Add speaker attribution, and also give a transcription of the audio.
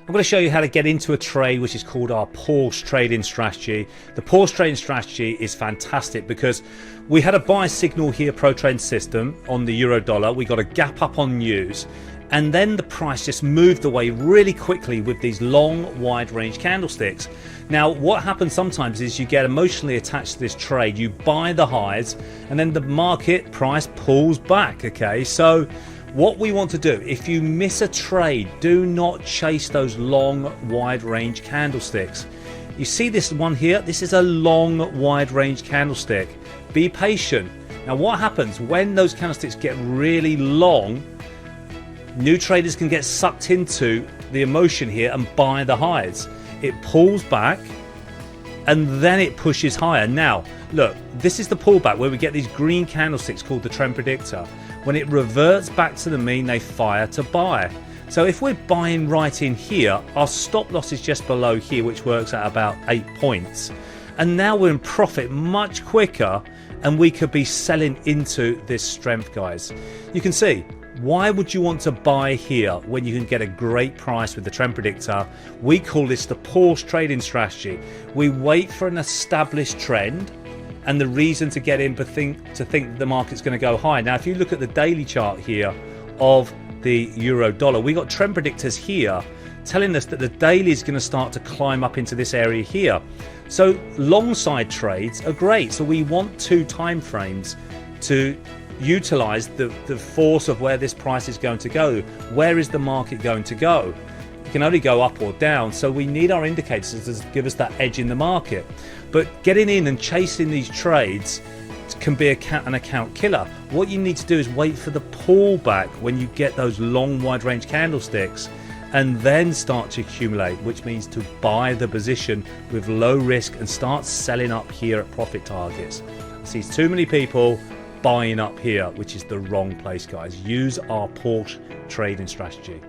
Speaker 1: I'm going to show you how to get into a trade which is called our pause trading strategy. The pause trading strategy is fantastic because we had a buy signal here, pro trade system on the euro dollar. We got a gap up on news, and then the price just moved away really quickly with these long wide range candlesticks. Now what happens sometimes is you get emotionally attached to this trade, you buy the highs, and then the market price pulls back. Okay, so what we want to do, if you miss a trade, do not chase those long wide range candlesticks. You see this one here, this is a long wide range candlestick. Be patient. Now what happens when those candlesticks get really long, new traders can get sucked into the emotion here and buy the highs. It pulls back and then it pushes higher. Now look, this is the pullback where we get these green candlesticks called the trend predictor. When it reverts back to the mean, they fire to buy. So if we're buying right in here, our stop loss is just below here, which works at about 8 points. And now we're in profit much quicker, and we could be selling into this strength, guys. You can see, why would you want to buy here when you can get a great price with the trend predictor? We call this the pause trading strategy. We wait for an established trend and the reason to get in, but to think the market's going to go high. Now if you look at the daily chart here of the euro dollar, we got trend predictors here telling us that the daily is going to start to climb up into this area here. So long side trades are great. So we want 2 time frames to utilize the force of where this price is going to go. Where is the market going to go? It can only go up or down, so we need our indicators to give us that edge in the market. But getting in and chasing these trades can be an account killer. What you need to do is wait for the pullback when you get those long wide range candlesticks, and then start to accumulate, which means to buy the position with low risk and start selling up here at profit targets. I see too many people buying up here, which is the wrong place, guys. Use our pause trading strategy.